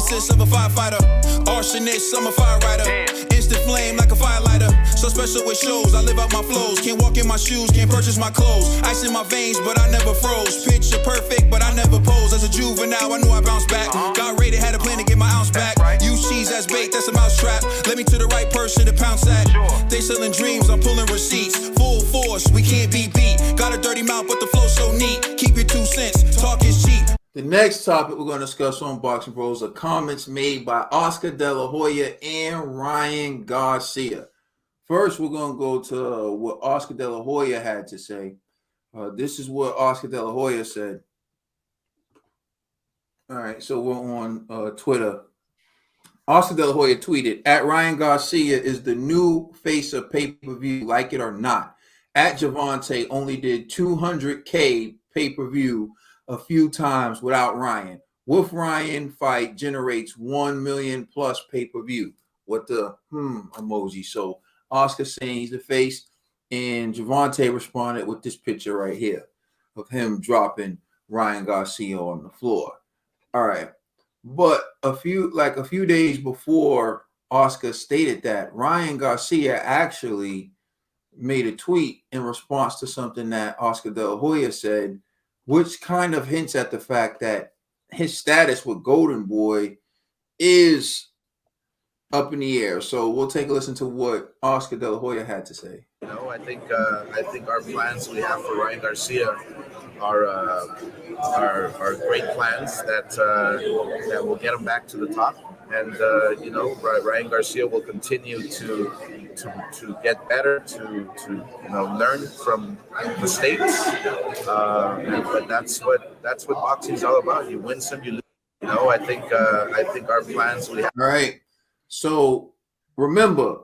nemesis of a firefighter. Arsonist, I'm a fire rider. Instant flame like a firelighter. So special with shows, I live out my flows. Can't walk in my shoes, can't purchase my clothes. Ice in my veins, but I never froze. Picture perfect, but I never pose. As a juvenile, I knew I bounced back. Got rated, had a plan to get my ounce back. Use cheese as bait, that's a mousetrap. Let me to the right person to pounce at. They selling dreams, I'm pulling receipts. Full force, we can't be beat. Got a dirty mouth, but the flow so neat. Keep your 2 cents, talk is cheap. The next topic we're going to discuss on Boxing Bros are comments made by Oscar De La Hoya and Ryan Garcia. First, we're going to go to what Oscar De La Hoya had to say. This is what Oscar De La Hoya said. All right, so we're on Twitter. Oscar De La Hoya tweeted, "At Ryan Garcia is the new face of pay-per-view, like it or not. At Javante only did 200K pay-per-view a few times without Ryan. With Ryan, fight generates 1 million plus pay-per-view." What the emoji. So Oscar saying he's the face, and Javante responded with this picture right here of him dropping Ryan Garcia on the floor. All right. But a few days before Oscar stated that, Ryan Garcia actually made a tweet in response to something that Oscar De La Hoya said, which kind of hints at the fact that his status with Golden Boy is up in the air. So we'll take a listen to what Oscar De La Hoya had to say. You know, I think our plans we have for Ryan Garcia are great plans that will get him back to the top. And Ryan Garcia will continue to get better, to learn from mistakes. But that's what boxing is all about. You win some, you lose. You know, I think our plans we have. All right. So remember,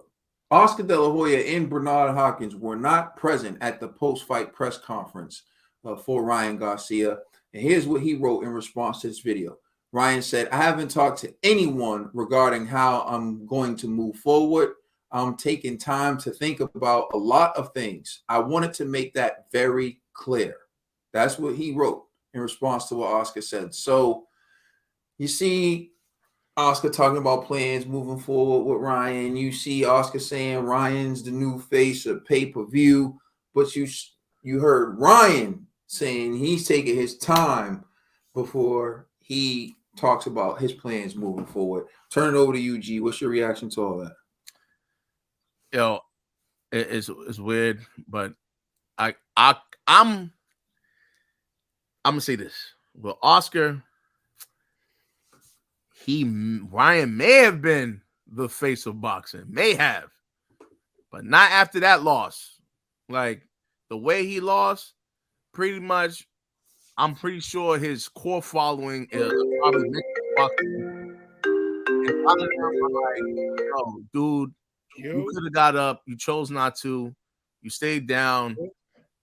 Oscar De La Hoya and Bernard Hopkins were not present at the post-fight press conference for Ryan Garcia. And here's what he wrote in response to this video. Ryan said, "I haven't talked to anyone regarding how I'm going to move forward. I'm taking time to think about a lot of things. I wanted to make that very clear." That's what he wrote in response to what Oscar said. So you see Oscar talking about plans moving forward with Ryan. You see Oscar saying Ryan's the new face of pay-per-view. But you heard Ryan saying he's taking his time before he talks about his plans moving forward. Turn it over to you, G. What's your reaction to all that? Yo, it's weird, but I'm gonna say this. Well, Oscar, Ryan may have been the face of boxing, may have, but not after that loss. Like the way he lost, pretty much, I'm pretty sure his core following is probably boxing. And I'm like, yo, dude, you could have got up. You chose not to. You stayed down.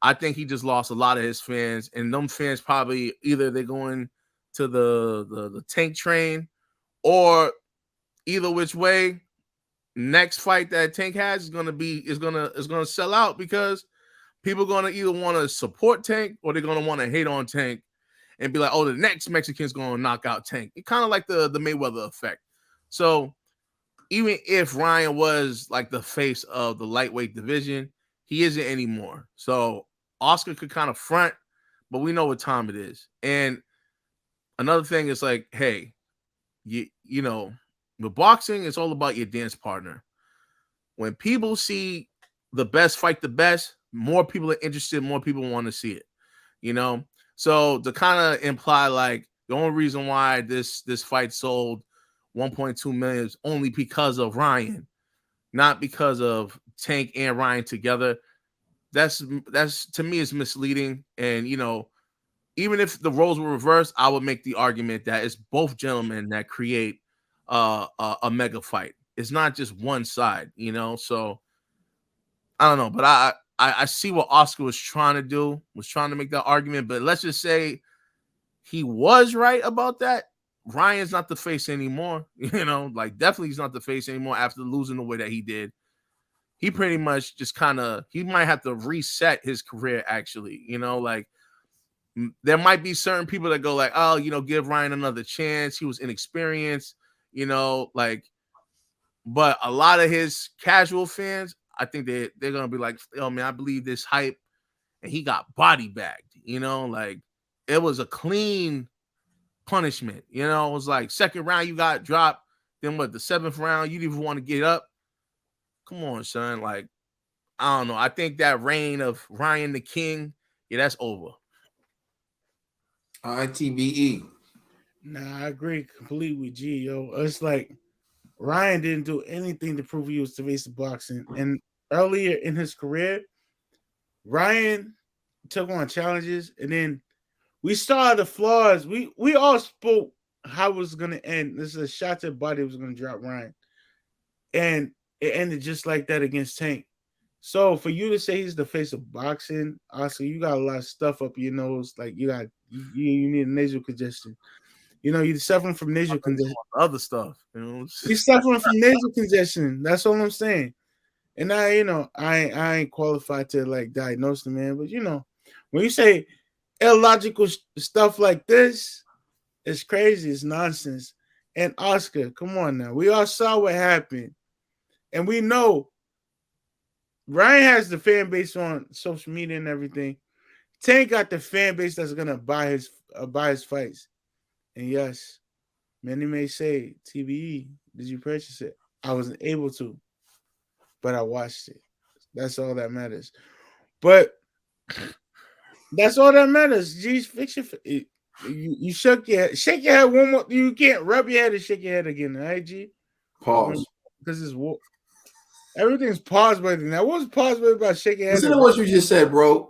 I think he just lost a lot of his fans, and them fans probably either they're going to the tank train, or either which way, next fight that Tank has is gonna sell out, because people are gonna either want to support Tank or they're gonna want to hate on Tank and be like, "Oh, the next Mexican's gonna knock out Tank." It kind of like the Mayweather effect. So even if Ryan was like the face of the lightweight division, he isn't anymore. So Oscar could kind of front, but we know what time it is. And another thing is like, hey, you know, with boxing, it's all about your dance partner. When people see the best fight the best, more people are interested, more people want to see it, you know? So to kind of imply like the only reason why this fight sold 1.2 million is only because of Ryan, not because of Tank and Ryan together. That's to me is misleading. And you know, even if the roles were reversed, I would make the argument that it's both gentlemen that create a mega fight. It's not just one side, you know. So I don't know, but I see what Oscar was trying to do, was trying to make that argument. But let's just say he was right about that. Ryan's not the face anymore, you know, like definitely he's not the face anymore after losing the way that he did. He pretty much just he might have to reset his career, actually, you know, like there might be certain people that go like, oh, you know, give Ryan another chance. He was inexperienced. you know, like, but a lot of his casual fans, I think they're gonna be like, yo, man, I believe this hype, and he got body bagged, you know, like it was a clean punishment, you know, it was like second round you got dropped, then what, the seventh round you didn't even want to get up. Come on, son, like I don't know. I think that reign of Ryan the King, yeah, that's over. ITBE. Nah, I agree completely with G, yo. It's like Ryan didn't do anything to prove he was the face of boxing. And earlier in his career, Ryan took on challenges, and then we saw the flaws. We all spoke how it was gonna end. This is a shot to the body was gonna drop Ryan. And it ended just like that against Tank. So for you to say he's the face of boxing, Oscar, you got a lot of stuff up your nose. Like you need nasal congestion. You know, you're suffering from nasal congestion. Other stuff, you know. You're suffering from nasal congestion. That's all I'm saying. And I ain't qualified to like diagnose the man, but you know, when you say illogical stuff like this, it's crazy. It's nonsense. And Oscar, come on now. We all saw what happened, and we know Ryan has the fan base on social media and everything. Tank got the fan base that's gonna buy his fights. And yes, many may say, TBE, did you purchase it? I wasn't able to, but I watched it. That's all that matters. But that's all that matters. Geez, fix your you shook your head. Shake your head one more. You can't rub your head and shake your head again, right, G? Pause. Because it's everything's paused by now. What's paused about shaking your head? Listen to what you just said, bro.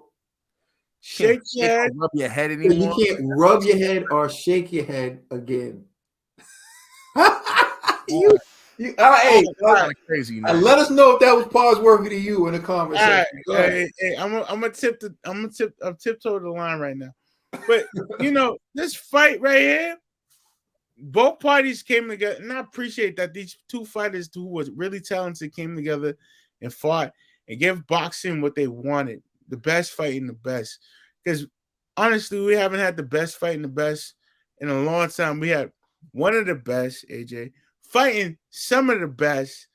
Shake your head. Rub your head anymore. You can't rub your head or shake your head again. Hey, crazy. let us know if that was pause worthy to you in the comments. Hey, I'm gonna tiptoe the line right now. But you know, this fight right here, both parties came together, and I appreciate that these two fighters who was really talented came together and fought and gave boxing what they wanted, the best fighting the best. Because honestly, we haven't had the best fighting the best in a long time. We had one of the best, AJ, fighting some of the best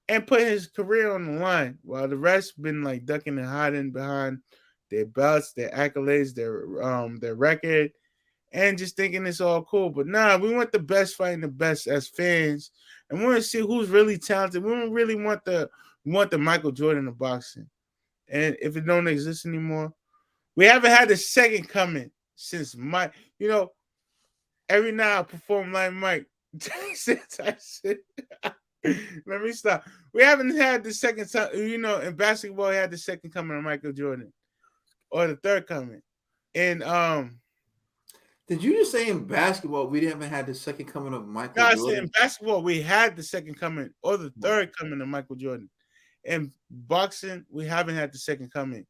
and put his career on the line, while the rest been like ducking and hiding behind their belts, their accolades, their record, and just thinking it's all cool. But nah, we want the best fighting the best as fans, and we want to see who's really talented. We don't really want the Michael Jordan of boxing, and if it don't exist anymore, we haven't had the second coming since Mike. You know, every night I perform like Mike. Let me stop. We haven't had the second time. You know, in basketball, we had the second coming of Michael Jordan, or the third coming, and Did you just say in basketball we haven't had the second coming of Michael Jordan? I said in basketball we had the second coming or the third coming of Michael Jordan. In boxing, we haven't had the second coming.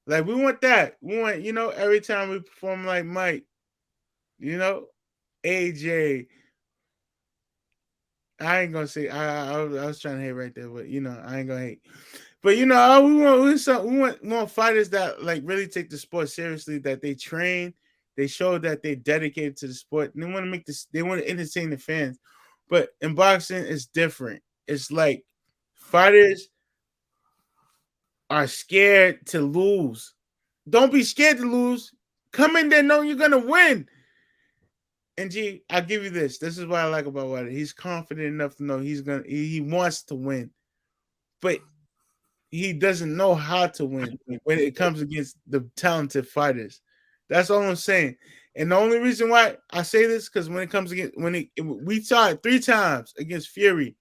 Like, we want that. We want, you know, every time we perform like Mike, you know, AJ. I ain't gonna say I was trying to hate right there, but you know, I ain't gonna hate. But you know, we want fighters that like really take the sport seriously, that they train. They show that they're dedicated to the sport. And they want to make this. They want to entertain the fans. But in boxing, it's different. It's like fighters are scared to lose. Don't be scared to lose. Come in there knowing you're gonna win. And G, I'll give you this. This is what I like about Wilder. He's confident enough to know he wants to win, but he doesn't know how to win when it comes against the talented fighters. That's all I'm saying. And the only reason why I say this, because when it comes against we saw it 3 times against Fury,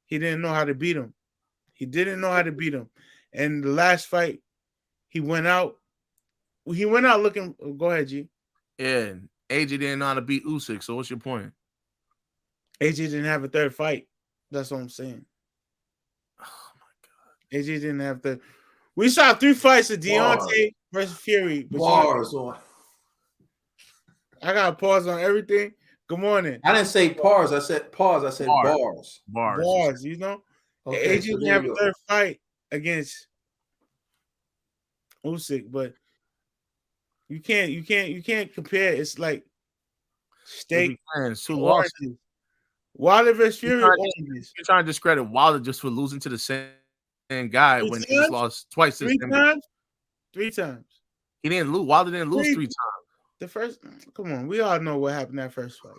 he didn't know how to beat him. He didn't know how to beat him. And the last fight, he went out looking. Go ahead, G. Yeah, AJ didn't know how to beat Usyk. So what's your point? AJ didn't have a third fight. That's what I'm saying. Oh my God. AJ didn't have the. We saw 3 fights of Deontay versus Fury. Bars on. I got a pause on everything. Good morning. I didn't say pause. I said pause. I said bars. Bars. You know. Okay, AJ didn't have a third fight against Usyk, but you can't compare. It's like steak. Two losses. Wilder versus Fury. You're trying to discredit Wilder just for losing to the same guy when he just lost twice. Three times. He didn't lose. Wilder didn't lose 3 times. The first, come on, we all know what happened that first fight.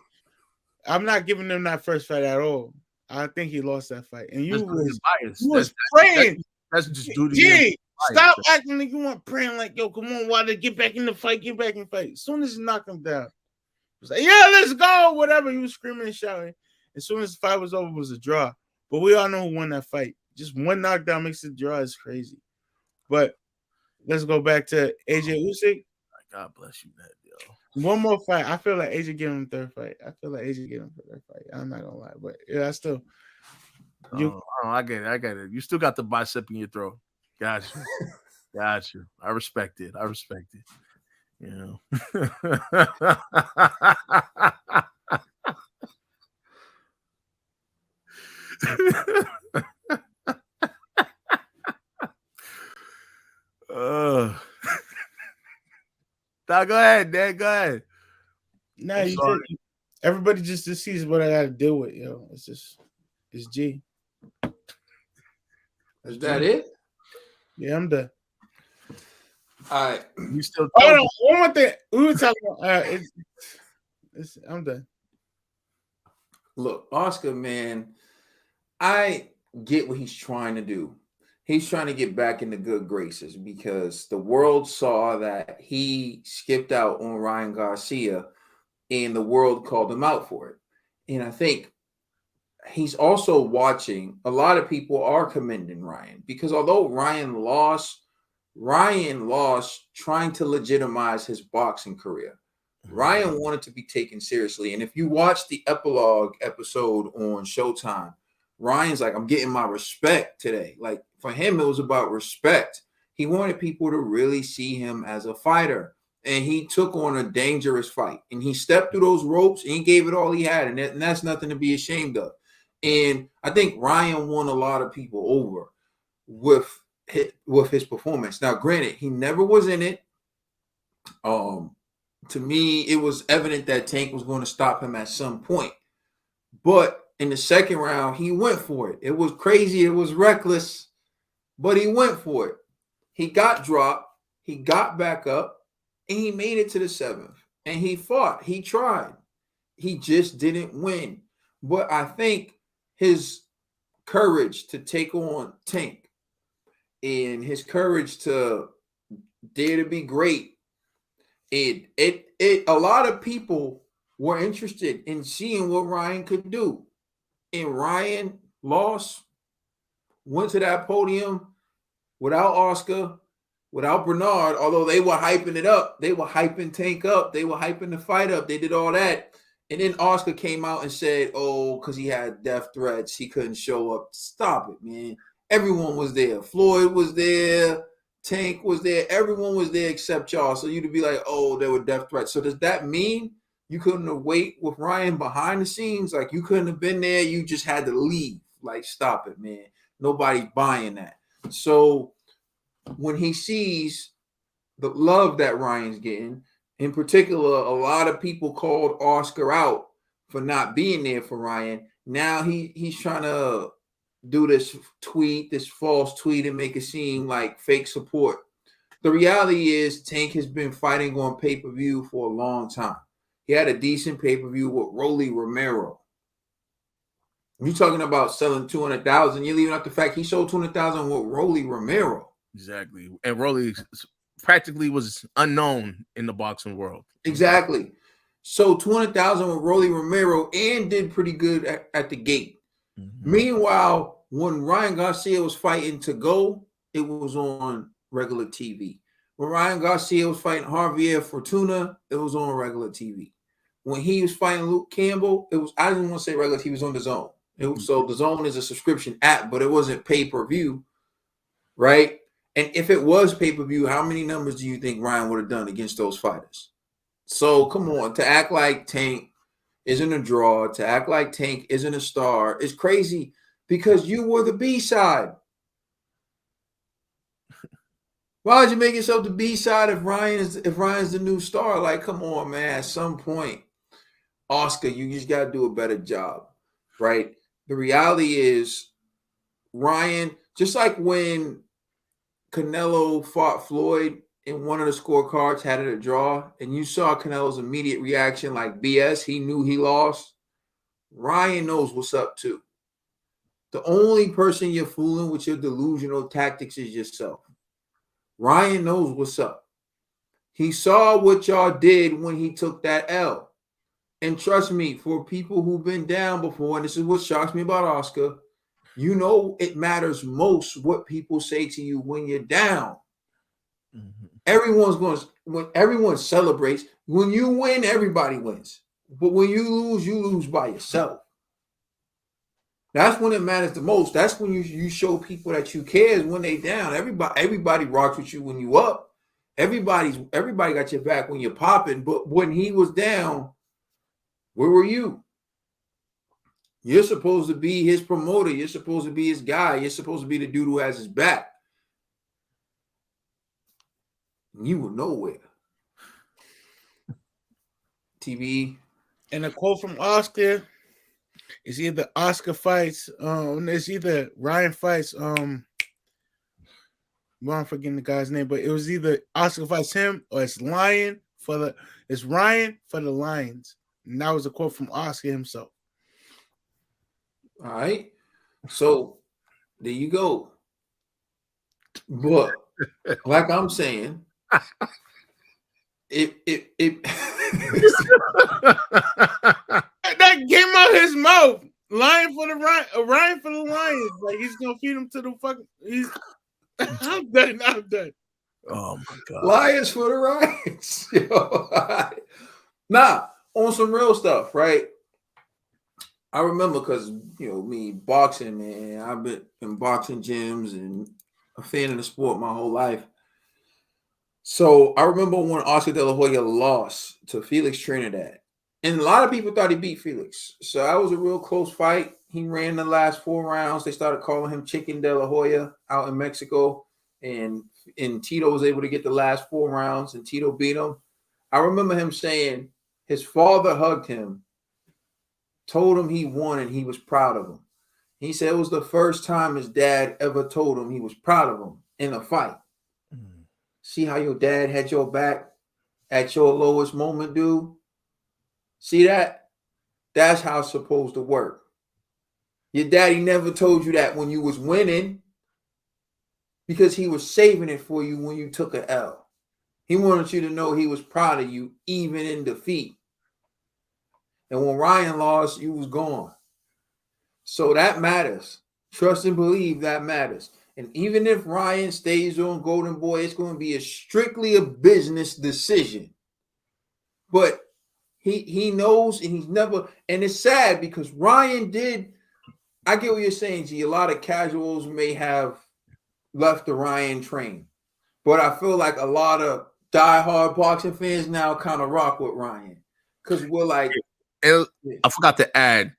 I'm not giving him that first fight at all. I think he lost that fight, and you was praying. That's just duty. Gee, stop acting like you want praying. Like, yo, come on, Wilder, get back in the fight. Get back in the fight. As soon as you knock him down, he was like, yeah, let's go. Whatever. He was screaming and shouting. As soon as the fight was over, it was a draw. But we all know who won that fight. Just one knockdown makes it draw is crazy. But let's go back to AJ Usyk. God bless you, man. One more fight. I feel like AJ gave him the third fight. I'm not gonna lie, but yeah, I still. I get it. You still got the bicep in your throat. Got you. I respect it. You know. Now go ahead, Dan. Go ahead. Nah, everybody just sees what I got to deal with, yo. It's G. Is that it? Yeah, I'm done. All right. You still? Hold on. One more thing. We were talking about. I'm done. Look, Oscar, man, I get what he's trying to do. He's trying to get back into good graces because the world saw that he skipped out on Ryan Garcia and the world called him out for it. And I think he's also watching. A lot of people are commending Ryan because although Ryan lost trying to legitimize his boxing career. Ryan wanted to be taken seriously. And if you watch the epilogue episode on Showtime, Ryan's like, I'm getting my respect today. Like for him, it was about respect. He wanted people to really see him as a fighter. And he took on a dangerous fight. And he stepped through those ropes and he gave it all he had. And that's nothing to be ashamed of. And I think Ryan won a lot of people over with his performance. Now, granted, he never was in it. To me, it was evident that Tank was going to stop him at some point. But in the second round, he went for it. It was crazy. It was reckless, but he went for it. He got dropped. He got back up, and he made it to the 7th. And he fought. He tried. He just didn't win. But I think his courage to take on Tank and his courage to dare to be great, a lot of people were interested in seeing what Ryan could do. And Ryan lost, went to that podium without Oscar, without Bernard, although they were hyping it up. They were hyping Tank up. They were hyping the fight up. They did all that. And then Oscar came out and said, because he had death threats, he couldn't show up. Stop it, man. Everyone was there. Floyd was there. Tank was there. Everyone was there except y'all. So you'd be like, there were death threats. So does that mean you couldn't have waited with Ryan behind the scenes? Like you couldn't have been there. You just had to leave. Like, stop it, man. Nobody's buying that. So when he sees the love that Ryan's getting, in particular, a lot of people called Oscar out for not being there for Ryan. Now he's trying to do this false tweet and make it seem like fake support. The reality is Tank has been fighting on pay-per-view for a long time. He had a decent pay-per-view with Rolly Romero. You're talking about selling 200,000. You're leaving out the fact he sold 200,000 with Rolly Romero. Exactly. And Rolly practically was unknown in the boxing world. Exactly. So 200,000 with Rolly Romero and did pretty good at the gate. Mm-hmm. Meanwhile, when Ryan Garcia was fighting to go, it was on regular TV. When Ryan Garcia was fighting Javier Fortuna, it was on regular TV. When he was fighting Luke Campbell, I didn't want to say regular, he was on DAZN. So DAZN is a subscription app, but it wasn't pay-per-view, right? And if it was pay-per-view, how many numbers do you think Ryan would have done against those fighters? So come on, to act like Tank isn't a draw, to act like Tank isn't a star, is crazy because you were the B-side. Why would you make yourself the B-side if Ryan's the new star? Like, come on, man. At some point, Oscar, you just got to do a better job. right? The reality is Ryan, just like when Canelo fought Floyd and one of the scorecards had it a draw, and you saw Canelo's immediate reaction like BS, he knew he lost. Ryan knows what's up too. The only person you're fooling with your delusional tactics is yourself. Ryan knows what's up. He saw what y'all did when he took that L. And trust me, for people who've been down before, and this is what shocks me about Oscar, you know it matters most what people say to you when you're down. Mm-hmm. When everyone celebrates. When you win, everybody wins. But when you lose by yourself. That's when it matters the most. That's when you show people that you care is when they down. Everybody rocks with you when you up. Everybody got your back when you're popping. But when he was down, where were you? You're supposed to be his promoter. You're supposed to be his guy. You're supposed to be the dude who has his back. You were nowhere. TV. And a quote from Oscar is either Oscar fights, it's either Ryan fights, well, I'm forgetting the guy's name, but it was either Oscar fights him or it's Ryan for the Lions. And that was a quote from Oscar himself. All right. So there you go. But like I'm saying, it that came out his mouth. Ryan for the Lions. Like he's gonna feed him to the fucking. I'm done. Oh my god. Lions for the Lions. Nah, on some real stuff, right? I remember because me boxing, man. I've been in boxing gyms and a fan of the sport my whole life. So I remember when Oscar De La Hoya lost to Felix Trinidad. And a lot of people thought he beat Felix. So that was a real close fight. He ran the last 4 rounds. They started calling him Chicken De La Hoya out in Mexico. And Tito was able to get the last 4 rounds, and Tito beat him. I remember him saying his father hugged him, told him he won, and he was proud of him. He said it was the first time his dad ever told him he was proud of him in a fight. Mm. See how your dad had your back at your lowest moment, dude? See that? That's how it's supposed to work. Your daddy never told you that when you was winning because he was saving it for you when you took an L. He wanted you to know he was proud of you even in defeat. And when Ryan lost, you was gone. So that matters. Trust and believe that matters. And even if Ryan stays on Golden Boy, it's going to be strictly a business decision. But he knows, and he's never, and it's sad because Ryan did, I get what you're saying, G. A lot of casuals may have left the Ryan train. But I feel like a lot of diehard boxing fans now kind of rock with Ryan. Because we're like, and I forgot to add,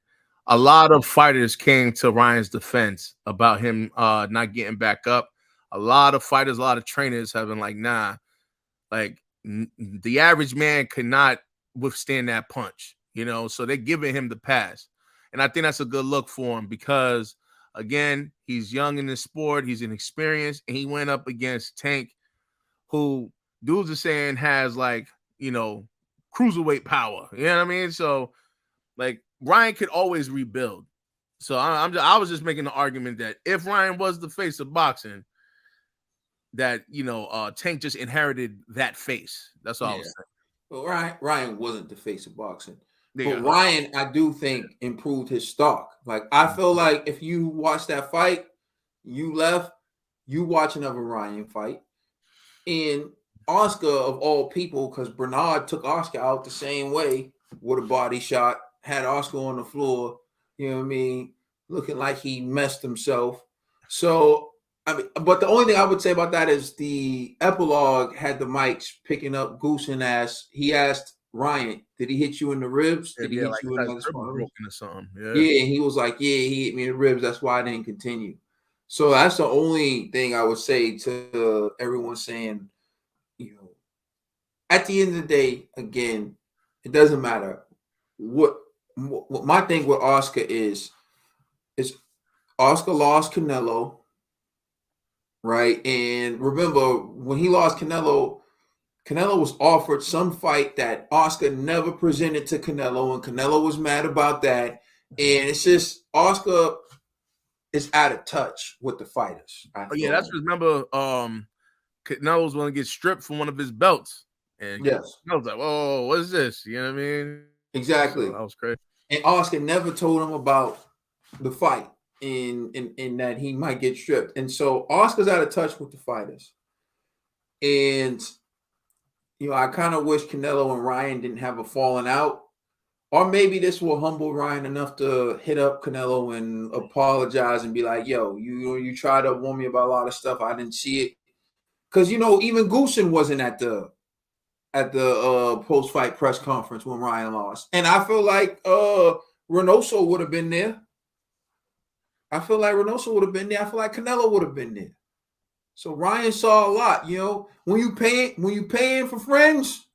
a lot of fighters came to Ryan's defense about him not getting back up. A lot of fighters, a lot of trainers have been like, nah, like the average man cannot withstand that punch, so they're giving him the pass. And I think that's a good look for him because, again, he's young in this sport. He's inexperienced, and he went up against Tank, who dudes are saying has cruiserweight power. You know what I mean? So, Ryan could always rebuild. So I was just making the argument that if Ryan was the face of boxing, that Tank just inherited that face. That's all I was saying. Well, Ryan wasn't the face of boxing. But Ryan, I do think, improved his stock. Like, I feel like if you watch that fight, you left, you watch another Ryan fight. And Oscar, of all people, because Bernard took Oscar out the same way with a body shot, had Oscar on the floor, looking like he messed himself. So, but the only thing I would say about that is the epilogue had the mics picking up Goose and ass. He asked Ryan, did he hit you in the ribs? Did he hit you in the spine? Or something? Yeah, and he was like, yeah, he hit me in the ribs. That's why I didn't continue. So that's the only thing I would say to everyone saying, at the end of the day, again, it doesn't matter. What my thing with Oscar is, His Oscar lost Canelo, right? And remember, when he lost Canelo, Canelo was offered some fight that Oscar never presented to Canelo, and Canelo was mad about that. And it's just Oscar is out of touch with the fighters. Oh yeah, that's remember. Canelo was going to get stripped from one of his belts, and yes, I was like, "Whoa, what is this?" You know what I mean? exactly. So that was crazy. And Oscar never told him about the fight in that he might get stripped. And so Oscar's out of touch with the fighters. And I kind of wish Canelo and Ryan didn't have a falling out. Or maybe this will humble Ryan enough to hit up Canelo and apologize and be like, yo, you tried to warn me about a lot of stuff. I didn't see it. Because, even Goosen wasn't at the post-fight press conference when Ryan lost. And I feel like Reynoso would have been there. I feel like Canelo would have been there. So Ryan saw a lot, When you paying for friends,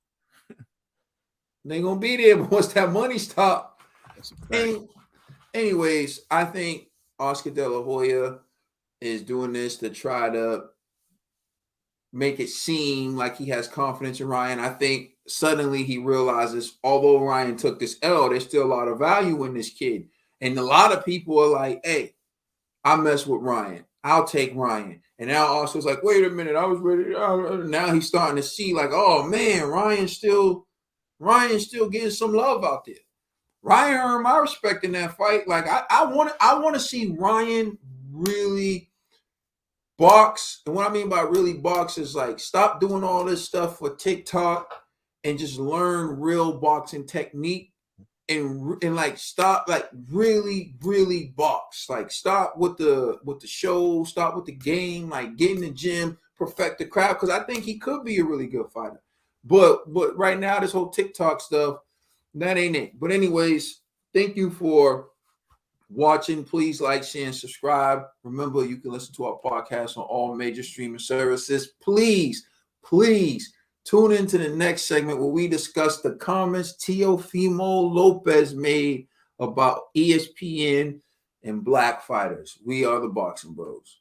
they gonna be there. But once that money stop, anyways, I think Oscar De La Hoya is doing this to try to make it seem like he has confidence in Ryan. I think suddenly he realizes, although Ryan took this L, there's still a lot of value in this kid. And a lot of people are like, hey, I mess with Ryan. I'll take Ryan. And now Oscar's like, wait a minute, I was ready. Now he's starting to see like, oh man, Ryan's still getting some love out there. Ryan earned my respect in that fight. Like I want to see Ryan really box. And what I mean by really box is like stop doing all this stuff for TikTok and just learn real boxing technique and like stop like really box. Like stop with the show, stop with the game, like get in the gym, perfect the craft, because I think he could be a really good fighter. But right now, this whole TikTok stuff, that ain't it. But anyways, thank you for watching. Please like, share, and subscribe. Remember, you can listen to our podcast on all major streaming services. Please tune into the next segment where we discuss the comments Teofimo Lopez made about ESPN and black fighters. We are the Boxing Bros.